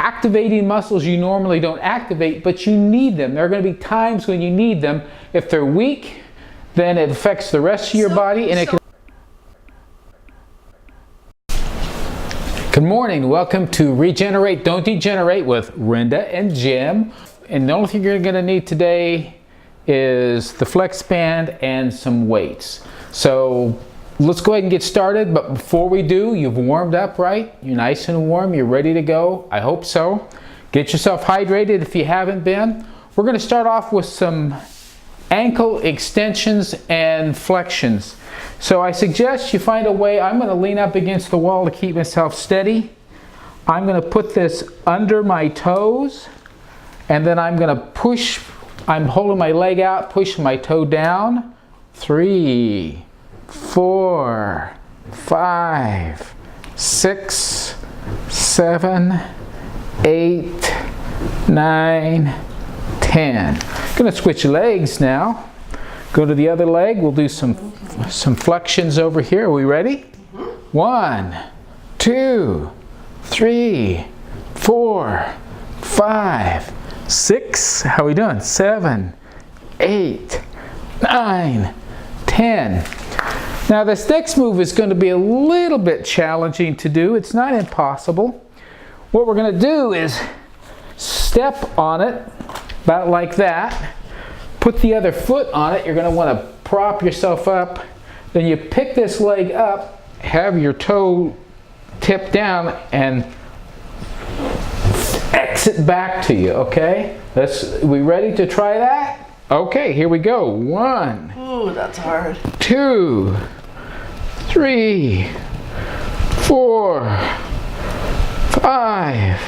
activating muscles you normally don't activate, but you need them. There are going to be times when you need them. If they're weak, then it affects the rest of your body, and it can. Good morning. Welcome to Regenerate, Don't Degenerate with Renda and Jim. And the only thing you're going to need today is the flex band and some weights. So let's go ahead and get started. But before we do, you've warmed up, right? You're nice and warm. You're ready to go. I hope so. Get yourself hydrated if you haven't been. We're going to start off with some ankle extensions and flexions. So I suggest you find a way. I'm going to lean up against the wall to keep myself steady. I'm going to put this under my toes, and then I'm going to push. I'm holding my leg out, pushing my toe down. 3, 4, 5, 6, 7, 8, 9, 10. I'm going to switch legs now. Go to the other leg. We'll do some flexions over here. Are we ready? 1, 2, 3, 4, 5, 6. How are we doing? 7, 8, 9, 10. Now this next move is going to be a little bit challenging to do. It's not impossible. What we're going to do is step on it about like that. Put the other foot on it. You're going to want to prop yourself up. Then you pick this leg up, have your toe tip down, and exit back to you, okay? We ready to try that? Okay, here we go. 1. Ooh, that's hard. 2, 3, 4, 5,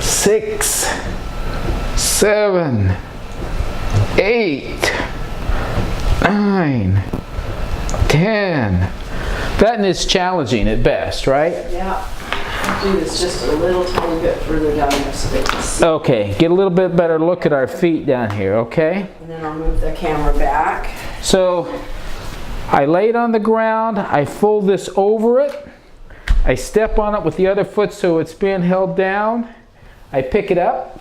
6, 7, 8, 9, 10. That is challenging at best, right? Yeah. I'll do this just a little tiny bit further down there so they can see. Okay, get a little bit better look at our feet down here, okay? And then I'll move the camera back. So I lay it on the ground, I fold this over it, I step on it with the other foot so it's being held down. I pick it up.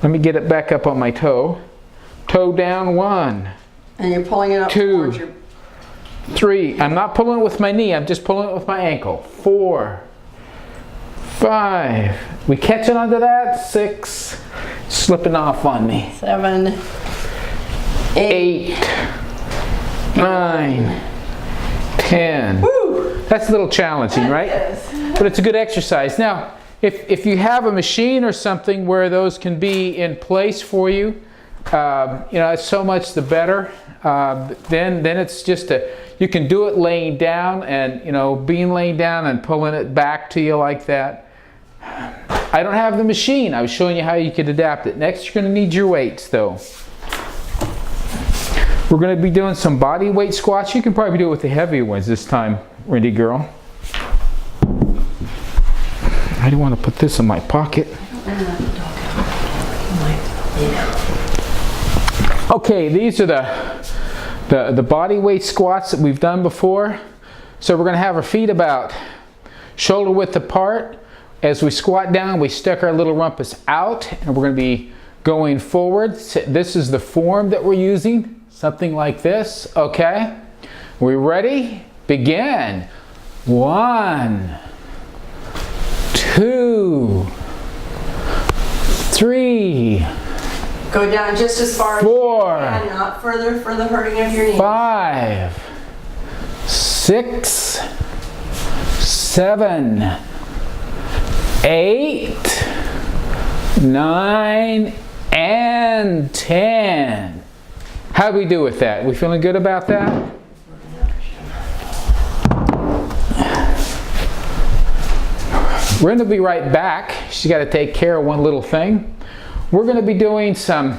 Let me get it back up on my toe. Toe down. 1. And you're pulling it up 2, your 3. I'm not pulling it with my knee, I'm just pulling it with my ankle. 4, 5. We catching onto that? 6. Slipping off on me. 7, 8, 9, 10. Woo! That's a little challenging, right? Yes. But it's a good exercise. Now, if you have a machine or something where those can be in place for you, it's so much the better. Then it's just you can do it laying down, and being laying down and pulling it back to you like that. I don't have the machine. I was showing you how you could adapt it. Next, you're going to need your weights, though. We're going to be doing some body weight squats. You can probably do it with the heavier ones this time, Randy girl. I don't want to put this in my pocket. Okay, these are the body weight squats that we've done before. So we're going to have our feet about shoulder width apart. As we squat down, we stick our little rumpus out, and we're going to be going forward. This is the form that we're using, something like this. Okay, we ready? Begin. 1, 2, 3. Go down just as far 4, as you can, not further for the hurting of your knees. 5, 6, 7, 8, 9, and 10. How'd we do with that? We feeling good about that? We're going to be right back. She's got to take care of one little thing. We're going to be doing some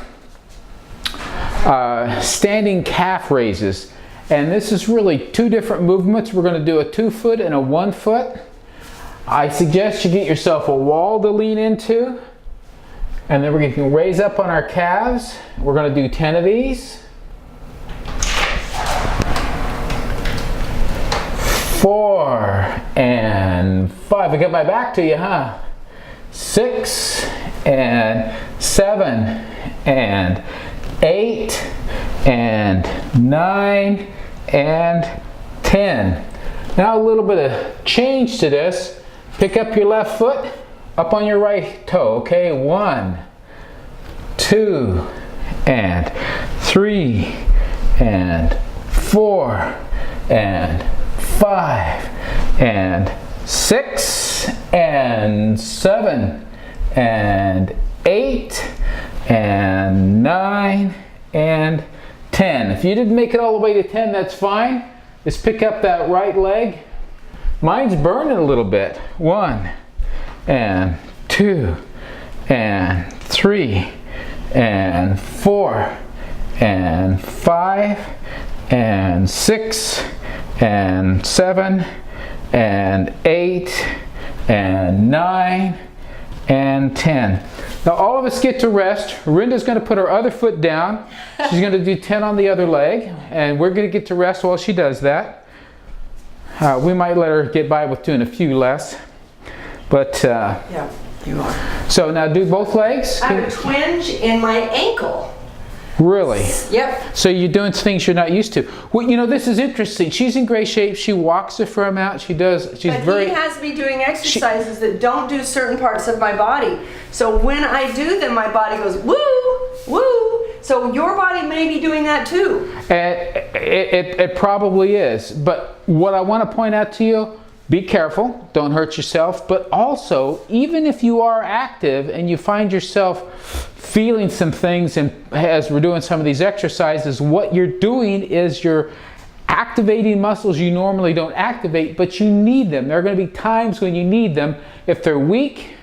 standing calf raises. And this is really 2 different movements. We're going to do a 2-foot and a 1-foot. I suggest you get yourself a wall to lean into. And then we're going to raise up on our calves. We're going to do 10 of these. 4 and 5. I got my back to you, huh? 6 and 7 and 8 and 9 and 10. Now a little bit of change to this. Pick up your left foot up on your right toe, okay? 1, 2 and 3 and 4 and 5 and 6 and 7 and 8 and 9 and 10. If you didn't make it all the way to 10, that's fine. Just pick up that right leg. Mine's burning a little bit. 1 and 2 and 3 and 4 and 5 and 6 and 7 and 8 and 9 and 10. Now all of us get to rest. Rinda's going to put her other foot down. She's going to do 10 on the other leg, and we're going to get to rest while she does that. We might let her get by with doing a few less, but Yeah, you are. so now do both legs. I have a twinge in my ankle. Really? Yep. So you're doing things you're not used to. Well, you know, this is interesting. She's in great shape. She walks a fair amount. She's But very. he has me doing exercises that don't do certain parts of my body. So when I do them, my body goes woo, woo. So your body may be doing that too. It probably is. But what I want to point out to you, be careful. Don't hurt yourself. But also, even if you are active and you find yourself feeling some things, and as we're doing some of these exercises, what you're doing is you're activating muscles you normally don't activate, but you need them. There are going to be times when you need them. If they're weak,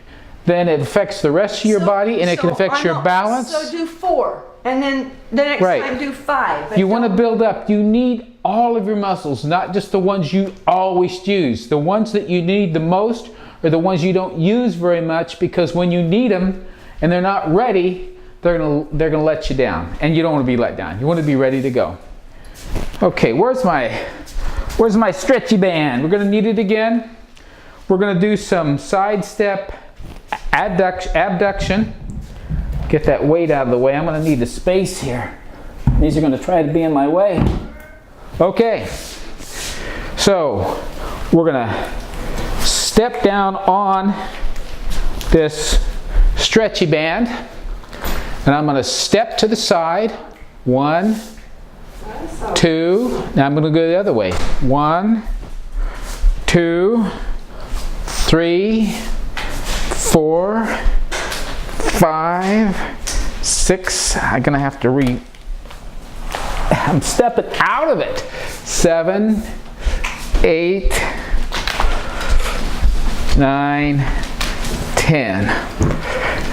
then it affects the rest of your body, and it can affect your balance. So do 4, and then the next time do 5. But you want to build up. You need all of your muscles, not just the ones you always use. The ones that you need the most are the ones you don't use very much, because when you need them and they're not ready, they're gonna let you down, and you don't want to be let down. You want to be ready to go. Okay, where's my stretchy band? We're gonna need it again. We're gonna do some side step abduction. Get that weight out of the way. I'm gonna need the space here. These are gonna try to be in my way. Okay, so we're gonna step down on this stretchy band, and I'm going to step to the side. 1, 2. Now I'm going to go the other way. 1, 2, 3, 4, 5, 6. I'm going to have to I'm stepping out of it. 7, 8, 9, 10.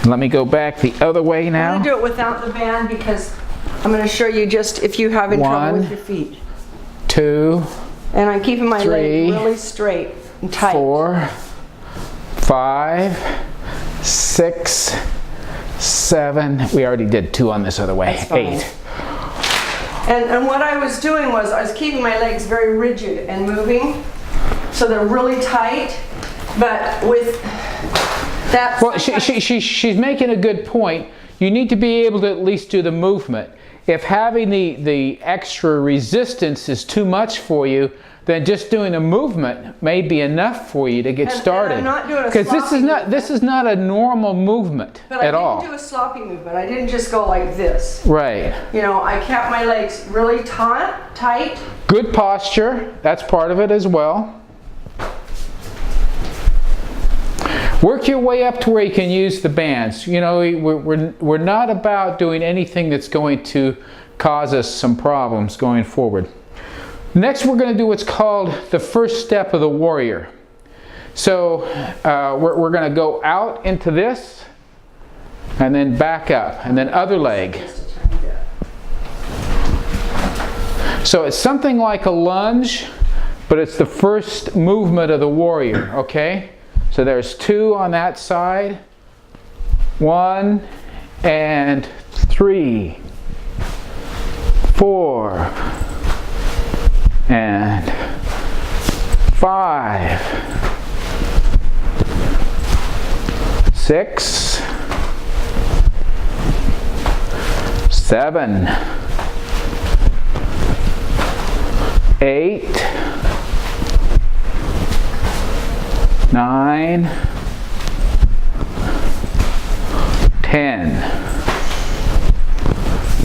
Let me go back the other way now. I'm going to do it without the band, because I'm going to show you just if you have trouble with your feet. 2, and I'm keeping my 3, leg really straight and tight. 4, 5, 6, 7. We already did 2 on this other way. 8. And what I was doing was I was keeping my legs very rigid and moving, so they're really tight. But with that, well, she's making a good point. You need to be able to at least do the movement. If having the extra resistance is too much for you, then just doing a movement may be enough for you to get started. And I'm not doing a because sloppy this is not a normal movement at all. But I didn't do a sloppy movement. I didn't just go like this. Right. You know, I kept my legs really tight. Good posture. That's part of it as well. Work your way up to where you can use the bands. You know, we're not about doing anything that's going to cause us some problems going forward. Next, we're going to do what's called the first step of the warrior. So we're going to go out into this, and then back up, and then other leg. So it's something like a lunge, but it's the first movement of the warrior, okay? So there's 2 on that side. 1 and 3, 4 and 5, 6, 7, 8, 9, 10.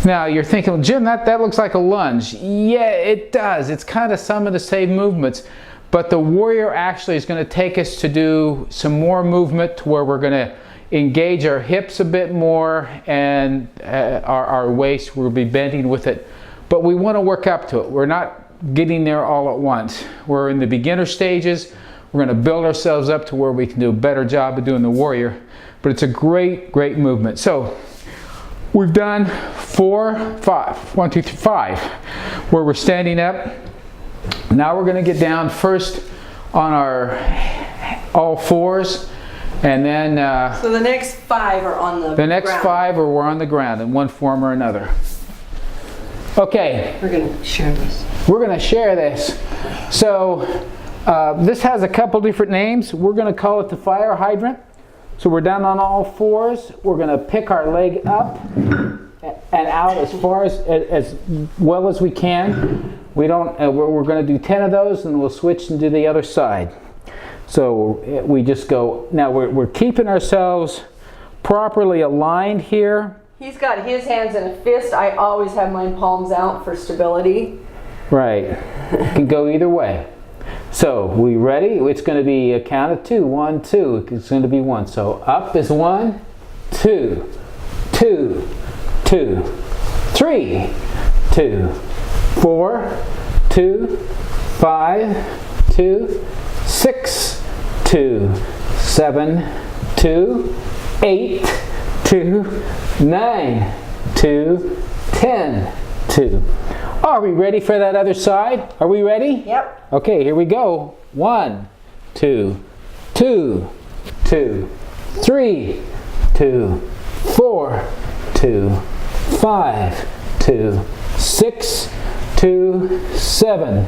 Now you're thinking, well, Jim, that looks like a lunge. Yeah, it does. It's kind of some of the same movements, but the warrior actually is going to take us to do some more movement to where we're going to engage our hips a bit more, and our waist will be bending with it. But we want to work up to it. We're not getting there all at once. We're in the beginner stages. We're going to build ourselves up to where we can do a better job of doing the warrior. But it's a great, great movement. So we've done 4, 5, 1, 2, 3, 5, where we're standing up. Now we're going to get down first on our all fours, and then so the next 5 are on the next ground. 5 are we're on the ground in one form or another. Okay. We're going to share this. We're going to share this. So this has a couple different names. We're going to call it the fire hydrant. So we're down on all fours. We're going to pick our leg up and out as far as well as we can. We don't. We're going to do 10 of those, and we'll switch and do the other side. So we just go. Now we're keeping ourselves properly aligned here. He's got his hands in a fist. I always have my palms out for stability. Right. It can go either way. So, we ready? It's going to be a count of 2. 1, 2. It's going to be 1. So, up is 1, 2, 2, 2, 3, 2, 4, 2, 5, 2, 6, 2, 7, 2, 8, 2, 9, 2, 10, 2. Are we ready for that other side? Are we ready? Yep. Okay, here we go. 1, 2, 2, 2, 3, 2, 4, 2, 5, 2, 6, 2, 7,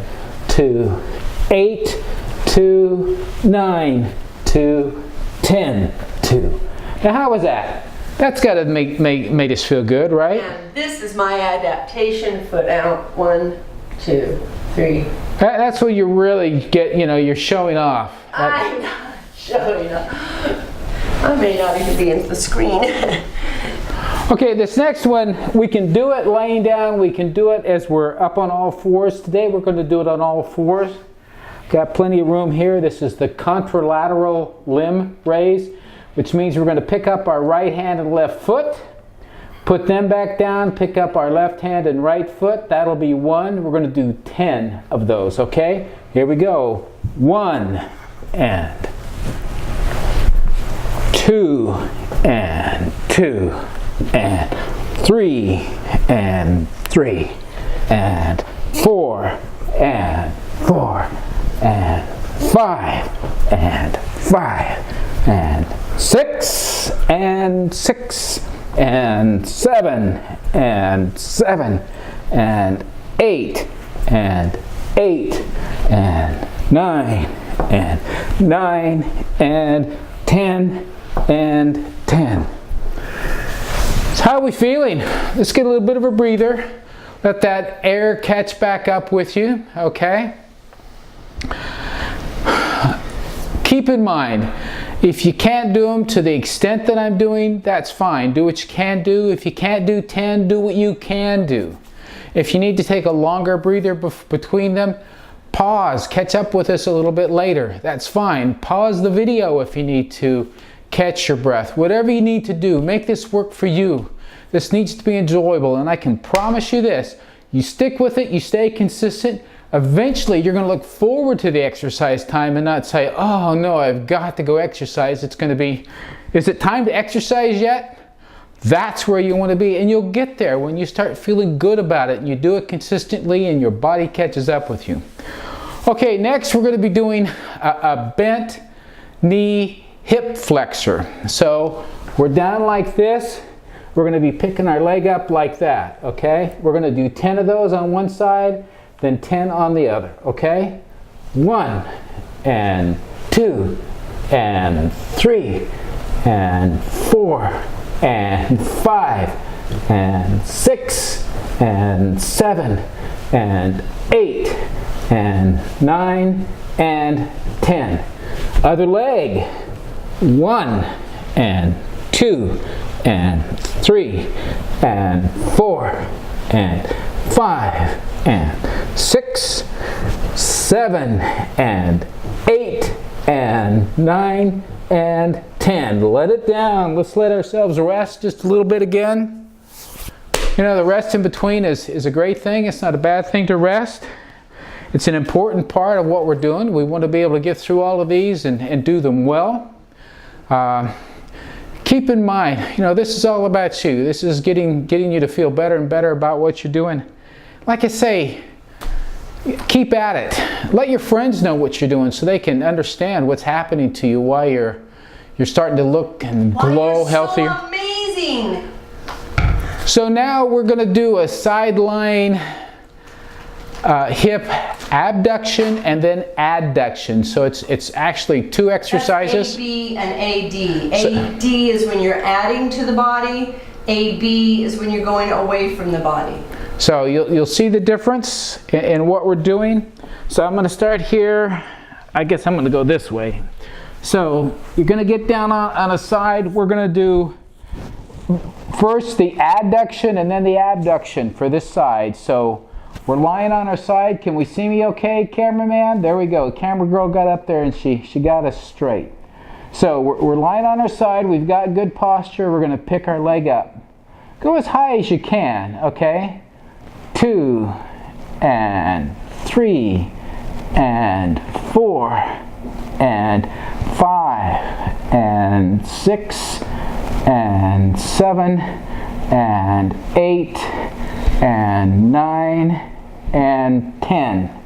2, 8, 2, 9, 2, 10, 2. Now how was that? That's got to made us feel good, right? And this is my adaptation. Foot out. 1, 2, 3. That's what you really get, you're showing off. I'm not showing off. I may not even be in the screen. Okay, this next one, we can do it laying down. We can do it as we're up on all fours. Today we're going to do it on all fours. Got plenty of room here. This is the contralateral limb raise, which means we're going to pick up our right hand and left foot, put them back down, pick up our left hand and right foot. That'll be 1. We're going to do 10 of those, okay? Here we go. 1 and 2 and 2 and 3 and 3 and 4 and 4 and 5 and 5 and 6 and 6 and 7 and 7 and 8 and 8 and 9 and 9 and 10 and 10. So how are we feeling? Let's get a little bit of a breather. Let that air catch back up with you, okay? Keep in mind, if you can't do them to the extent that I'm doing, that's fine. Do what you can do. If you can't do 10, do what you can do. If you need to take a longer breather between them, pause, catch up with us a little bit later. That's fine. Pause the video if you need to catch your breath. Whatever you need to do, make this work for you. This needs to be enjoyable, and I can promise you this. You stick with it, you stay consistent, eventually you're going to look forward to the exercise time and not say, oh no, I've got to go exercise. It's going to be, is it time to exercise yet? That's where you want to be, and you'll get there when you start feeling good about it and you do it consistently and your body catches up with you. Okay, next we're going to be doing a bent knee hip flexor. So we're down like this. We're going to be picking our leg up like that, okay? We're going to do 10 of those on one side, then 10 on the other, okay? 1 and 2 and 3 and 4 and 5 and 6 and 7 and 8 and 9 and 10. Other leg. 1 and 2 and 3 and 4 and 5 and 6, 7 and 8 and 9 and 10. Let it down. Let's let ourselves rest just a little bit again. You know, the rest in between is a great thing. It's not a bad thing to rest. It's an important part of what we're doing. We want to be able to get through all of these and do them well. Keep in mind, you know, this is all about you. This is getting you to feel better and better about what you're doing. Like I say, keep at it. Let your friends know what you're doing so they can understand what's happening to you, why you're starting to look and glow healthier. So amazing. So now we're going to do a sideline hip abduction and then adduction. So it's actually 2 exercises. That's AB and AD. AD is when you're adding to the body. AB is when you're going away from the body. So you'll see the difference in what we're doing. So I'm going to start here. I guess I'm going to go this way. So you're going to get down on a side. We're going to do first the adduction and then the abduction for this side. So we're lying on our side. Can we see me okay, cameraman? There we go. Camera girl got up there and she got us straight. So we're lying on our side. We've got good posture. We're going to pick our leg up. Go as high as you can, okay? 2 and 3 and 4 and 5 and 6 and 7 and 8 and 9 and 10.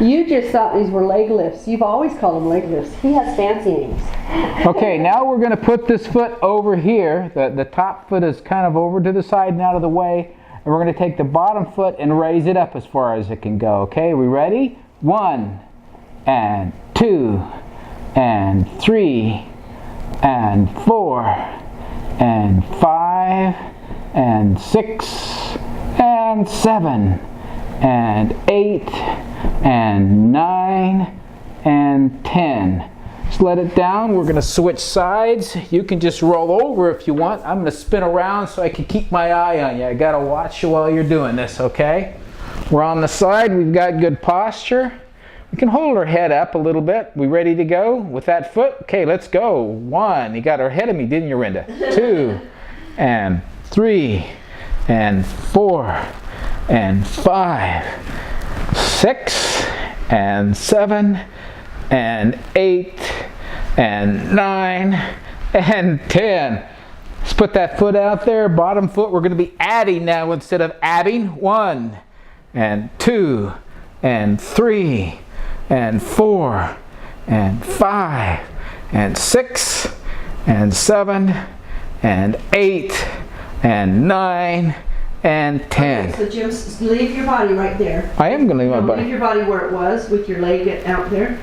You just thought these were leg lifts. You've always called them leg lifts. He has fancy names. Okay, now we're going to put this foot over here. The top foot is kind of over to the side and out of the way. And we're going to take the bottom foot and raise it up as far as it can go. Okay, we ready? 1 and 2 and 3 and 4 and 5 and 6 and 7 and 8 and 9 and 10. Just let it down. We're going to switch sides. You can just roll over if you want. I'm going to spin around so I can keep my eye on you. I got to watch you while you're doing this, okay? We're on the side. We've got good posture. We can hold our head up a little bit. We ready to go with that foot? Okay, let's go. 1. You got her ahead of me, didn't you, Rinda? 2 and 3 and 4 and 5, 6 and 7 and 8 and 9 and 10. Let's put that foot out there. Bottom foot, we're going to be adding now instead of abbing. 1 and 2 and 3 and 4 and 5 and 6 and 7 and 8 and 9 and 10. Okay, so Jim, leave your body right there. I am going to leave my body. Leave your body where it was with your leg out there.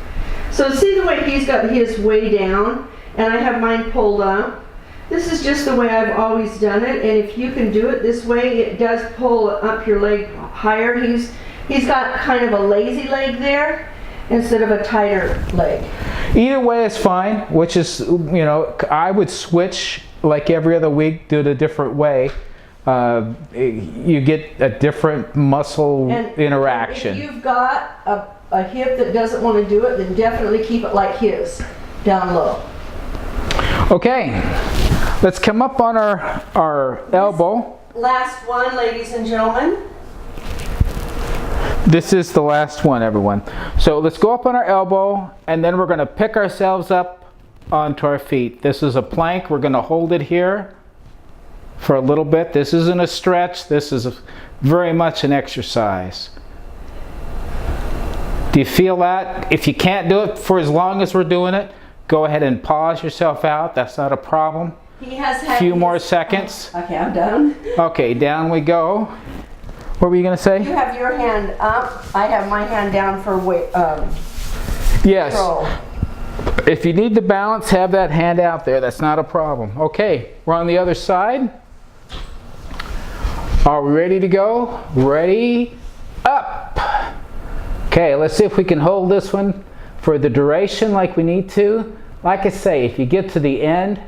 So see the way he's got his way down and I have mine pulled up. This is just the way I've always done it, and if you can do it this way, it does pull up your leg higher. He's got kind of a lazy leg there instead of a tighter leg. Either way is fine, which is, you know, I would switch like every other week, do it a different way. You get a different muscle interaction. If you've got a hip that doesn't want to do it, then definitely keep it like his, down low. Okay, let's come up on our elbow. Last one, ladies and gentlemen. This is the last one, everyone. So let's go up on our elbow, and then we're going to pick ourselves up onto our feet. This is a plank. We're going to hold it here for a little bit. This isn't a stretch. This is very much an exercise. Do you feel that? If you can't do it for as long as we're doing it, go ahead and pause yourself out. That's not a problem. He has had a few more seconds. Okay, I'm done. Okay, down we go. What were you going to say? You have your hand up. I have my hand down for weight. Yes. Control. If you need the balance, have that hand out there. That's not a problem. Okay, we're on the other side. Are we ready to go? Ready, up. Okay, let's see if we can hold this one for the duration like we need to. Like I say, if you get to the end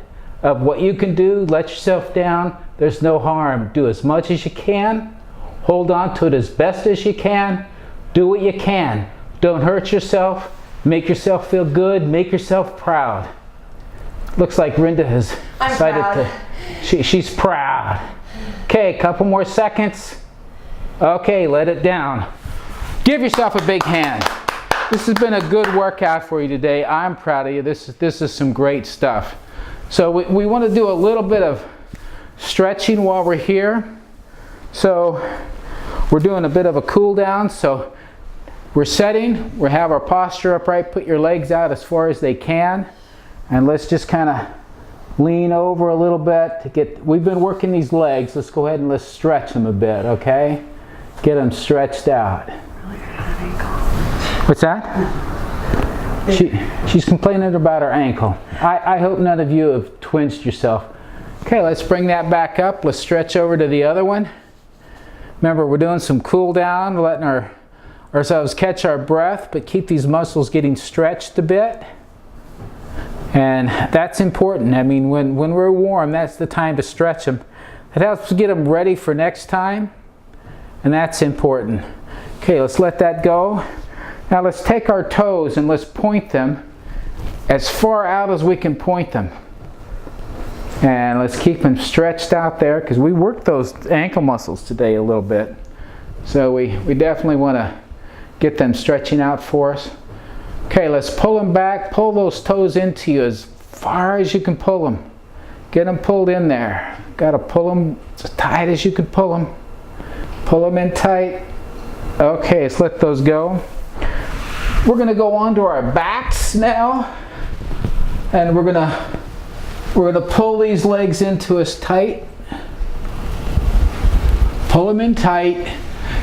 of what you can do, let yourself down. There's no harm. Do as much as you can. Hold on to it as best as you can. Do what you can. Don't hurt yourself. Make yourself feel good. Make yourself proud. Looks like Rinda has decided to... She's proud. Okay, a couple more seconds. Okay, let it down. Give yourself a big hand. This has been a good workout for you today. I'm proud of you. This is some great stuff. So we want to do a little bit of stretching while we're here. So we're doing a bit of a cool down. So we're setting. We have our posture upright. Put your legs out as far as they can. And let's just kind of lean over a little bit to get, we've been working these legs. Let's go ahead and let's stretch them a bit, okay? Get them stretched out. What's that? She's complaining about her ankle. I hope none of you have twinged yourself. Okay, let's bring that back up. Let's stretch over to the other one. Remember, we're doing some cool down, letting ourselves catch our breath, but keep these muscles getting stretched a bit. And that's important. I mean, when we're warm, that's the time to stretch them. It helps get them ready for next time, and that's important. Okay, let's let that go. Now let's take our toes and let's point them as far out as we can point them. And let's keep them stretched out there because we worked those ankle muscles today a little bit. So we definitely want to get them stretching out for us. Okay, let's pull them back. Pull those toes into you as far as you can pull them. Get them pulled in there. Got to pull them as tight as you can pull them. Pull them in tight. Okay, let's let those go. We're going to go on to our backs now. And we're going to pull these legs into us tight. Pull them in tight.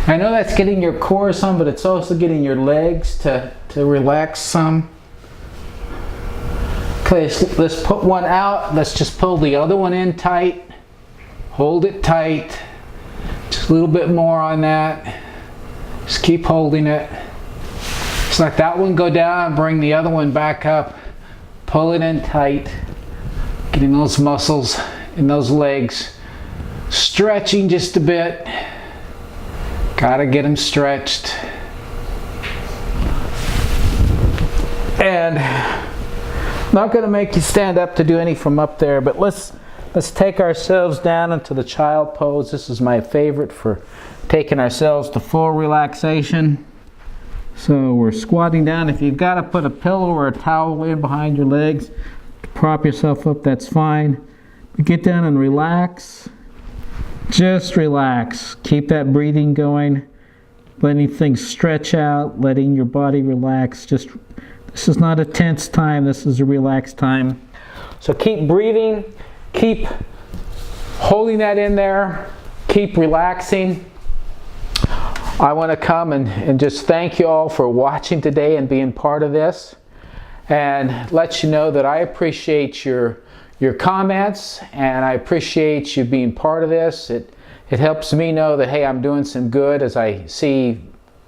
I know that's getting your core some, but it's also getting your legs to relax some. Okay, let's put one out. Let's just pull the other one in tight. Hold it tight. Just a little bit more on that. Just keep holding it. Just let that one go down. Bring the other one back up. Pull it in tight. Getting those muscles in those legs stretching just a bit. Gotta get them stretched. And I'm not going to make you stand up to do any from up there, but let's take ourselves down into the child pose. This is my favorite for taking ourselves to full relaxation. So we're squatting down. If you've got to put a pillow or a towel in behind your legs to prop yourself up, that's fine. But get down and relax. Just relax. Keep that breathing going. Letting things stretch out. Letting your body relax. This is not a tense time. This is a relaxed time. So keep breathing. Keep holding that in there. Keep relaxing. I want to come and just thank you all for watching today and being part of this. And let you know that I appreciate your comments, and I appreciate you being part of this. It helps me know that, hey, I'm doing some good as I see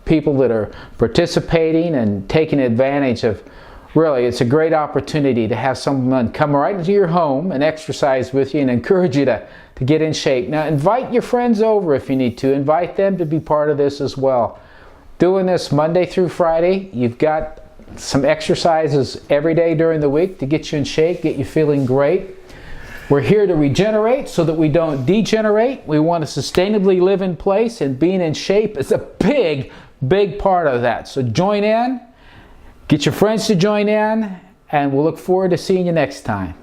people that are participating and taking advantage of. Really, it's a great opportunity to have someone come right into your home and exercise with you and encourage you to get in shape. Now, invite your friends over if you need to. Invite them to be part of this as well. Doing this Monday through Friday, you've got some exercises every day during the week to get you in shape, get you feeling great. We're here to regenerate so that we don't degenerate. We want to sustainably live in place, and being in shape is a big, big part of that. So join in, get your friends to join in, and we'll look forward to seeing you next time.